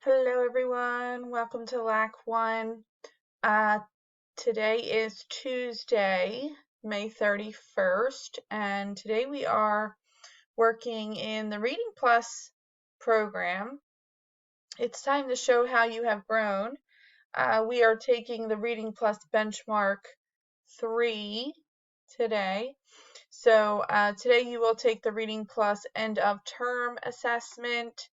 Hello everyone, welcome to LAC 1. Today is Tuesday, May 31st, and today we are working in the Reading Plus program. It's time to show how you have grown. We are taking the Reading Plus Benchmark 3 today. So today you will take the Reading Plus End of Term assessment.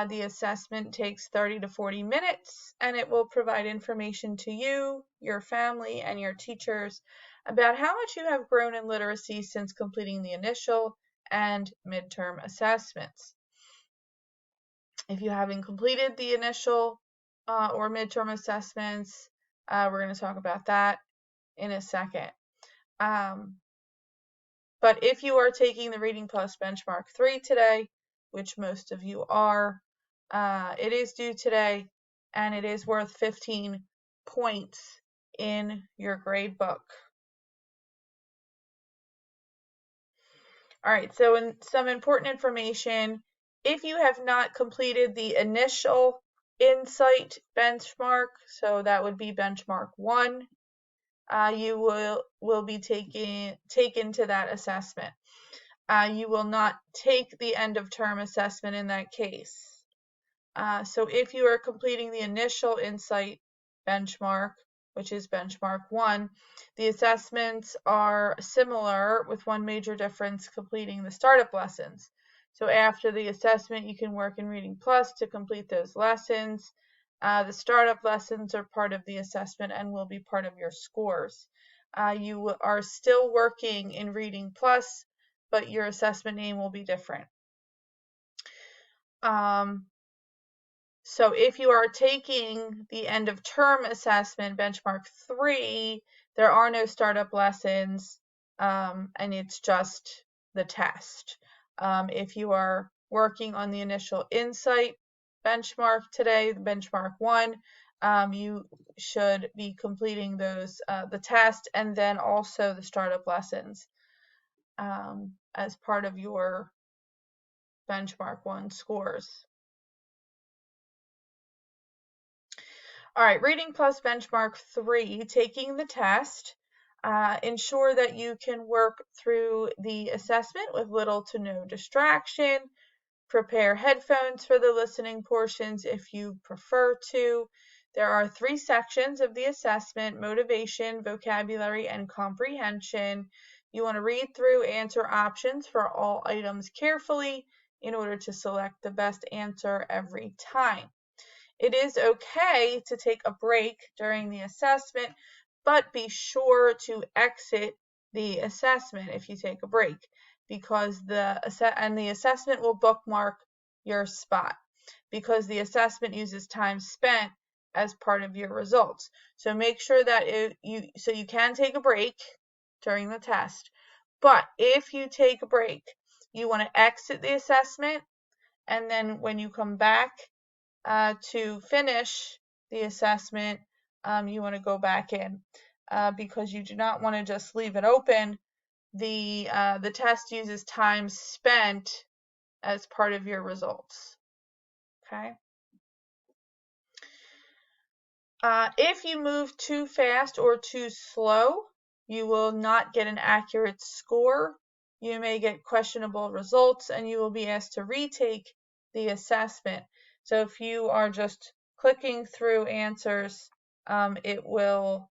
The assessment takes 30 to 40 minutes, and it will provide information to you, your family, and your teachers about how much you have grown in literacy since completing the initial and midterm assessments. If you haven't completed the initial or midterm assessments, we're going to talk about that in a second. But if you are taking the Reading Plus Benchmark 3 today, which most of you are, it is due today, and it is worth 15 points in your grade book. All right, so in some important information, if you have not completed the initial insight benchmark, so that would be benchmark 1, you will be taken to that assessment. You will not take the end of term assessment in that case. So if you are completing the initial insight benchmark, which is benchmark 1, the assessments are similar with one major difference: completing the startup lessons. So after the assessment, you can work in Reading Plus to complete those lessons. The startup lessons are part of the assessment and will be part of your scores. You are still working in Reading Plus, but your assessment name will be different. So if you are taking the end of term assessment, benchmark 3, there are no startup lessons, and it's just the test. If you are working on the initial insight benchmark today, benchmark 1, you should be completing those, the test, and then also the startup lessons as part of your benchmark 1 scores. All right, Reading Plus Benchmark 3, taking the test. Ensure that you can work through the assessment with little to no distraction. Prepare headphones for the listening portions if you prefer to. There are 3 sections of the assessment: motivation, vocabulary, and comprehension. You want to read through answer options for all items carefully in order to select the best answer every time. It is okay to take a break during the assessment, but be sure to exit the assessment if you take a break, because the assessment will bookmark your spot, because the assessment uses time spent as part of your results. So make sure that you can take a break during the test, but if you take a break, you want to exit the assessment, and then when you come back to finish the assessment, you want to go back in because you do not want to just leave it open. The test uses time spent as part of your results. Okay. If you move too fast or too slow, you will not get an accurate score. You may get questionable results, and you will be asked to retake the assessment. So if you are just clicking through answers, it won't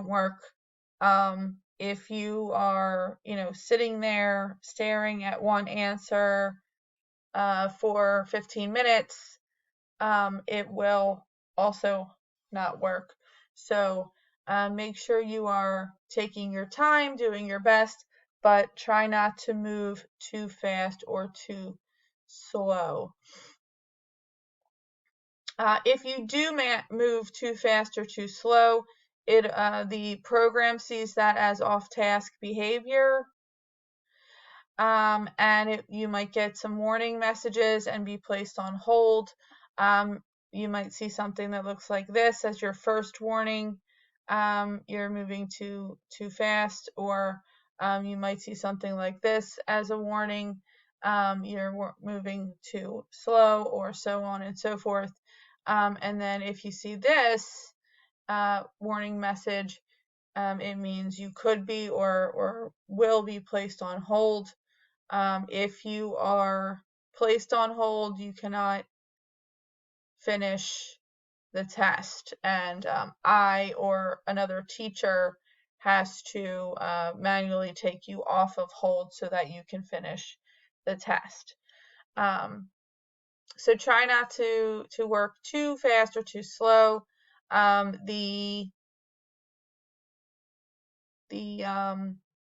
work. If you are, sitting there staring at one answer for 15 minutes, it will also not work. So make sure you are taking your time, doing your best, but try not to move too fast or too slow. If you do move too fast or too slow, the program sees that as off-task behavior, and you might get some warning messages and be placed on hold. You might see something that looks like this as your first warning: you're moving too fast, or you might see something like this as a warning: you're moving too slow, or so on and so forth. And then if you see this warning message, it means you could be or will be placed on hold. If you are placed on hold, you cannot finish the test, and I or another teacher has to manually take you off of hold so that you can finish the test. So try not to work too fast or too slow. The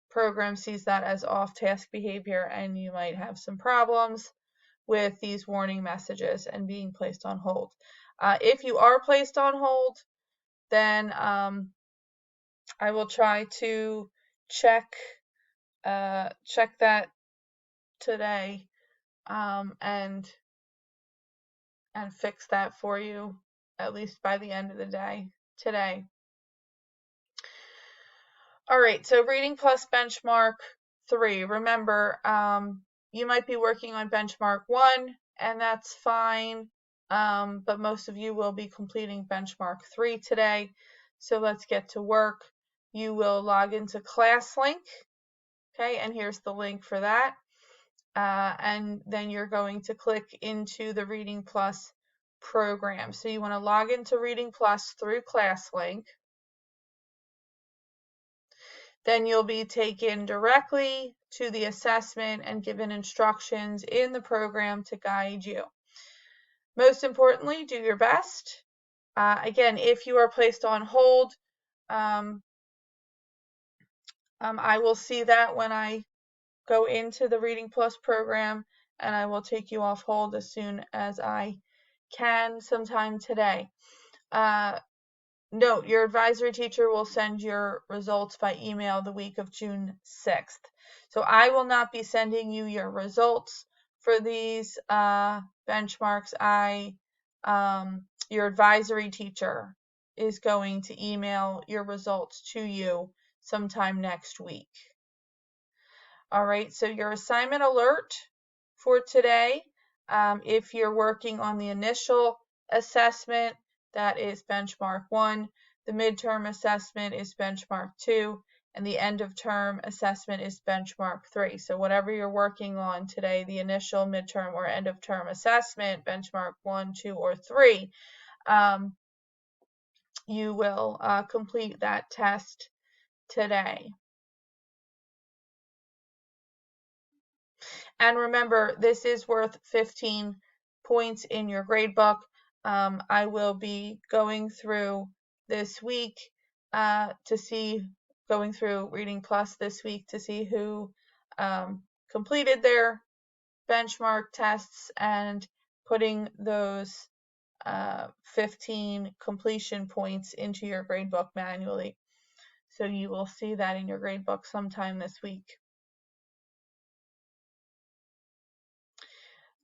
program sees that as off-task behavior, and you might have some problems with these warning messages and being placed on hold. If you are placed on hold, then I will try to check that today and fix that for you, at least by the end of the day today. All right, so reading plus benchmark 3. Remember, you might be working on benchmark 1, and that's fine, but most of you will be completing benchmark 3 today. So let's get to work. You will log into ClassLink, okay, and here's the link for that. And then you're going to click into the Reading Plus program. So you want to log into Reading Plus through ClassLink. Then you'll be taken directly to the assessment and given instructions in the program to guide you. Most importantly, do your best. Again, if you are placed on hold, I will see that when I go into the Reading Plus program, and I will take you off hold as soon as I can sometime today. Note, your advisory teacher will send your results by email the week of June 6th. So I will not be sending you your results for these benchmarks. Your advisory teacher is going to email your results to you sometime next week. All right, so your assignment alert for today, if you're working on the initial assessment, that is benchmark 1. The midterm assessment is benchmark 2, and the end of term assessment is benchmark 3. So whatever you're working on today, the initial, midterm, or end of term assessment, benchmark 1, 2, or 3, you will complete that test today. And remember, this is worth 15 points in your gradebook. I will be going through this week going through Reading Plus this week to see who completed their benchmark tests and putting those 15 completion points into your gradebook manually. So you will see that in your gradebook sometime this week.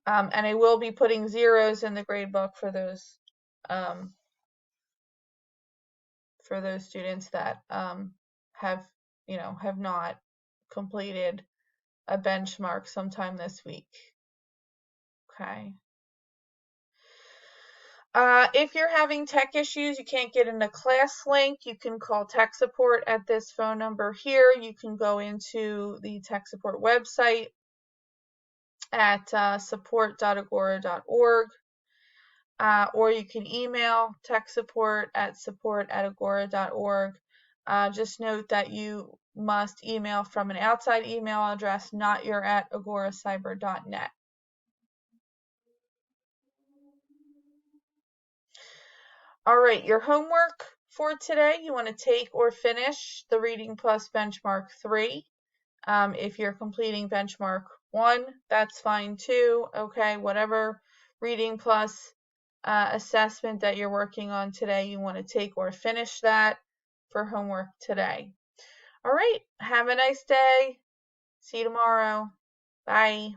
And I will be putting zeros in the gradebook for those students that have not completed a benchmark sometime this week. Okay. If you're having tech issues, you can't get into ClassLink, you can call tech support at this phone number here. You can go into the tech support website at support.agora.org, or you can email tech support at support@agora.org. Just note that you must email from an outside email address, not your @agoracyber.net. All right, your homework for today, you want to take or finish the Reading Plus Benchmark 3. If you're completing Benchmark 1, that's fine too. Okay, whatever Reading Plus assessment that you're working on today, you want to take or finish that for homework today. All right, have a nice day. See you tomorrow. Bye.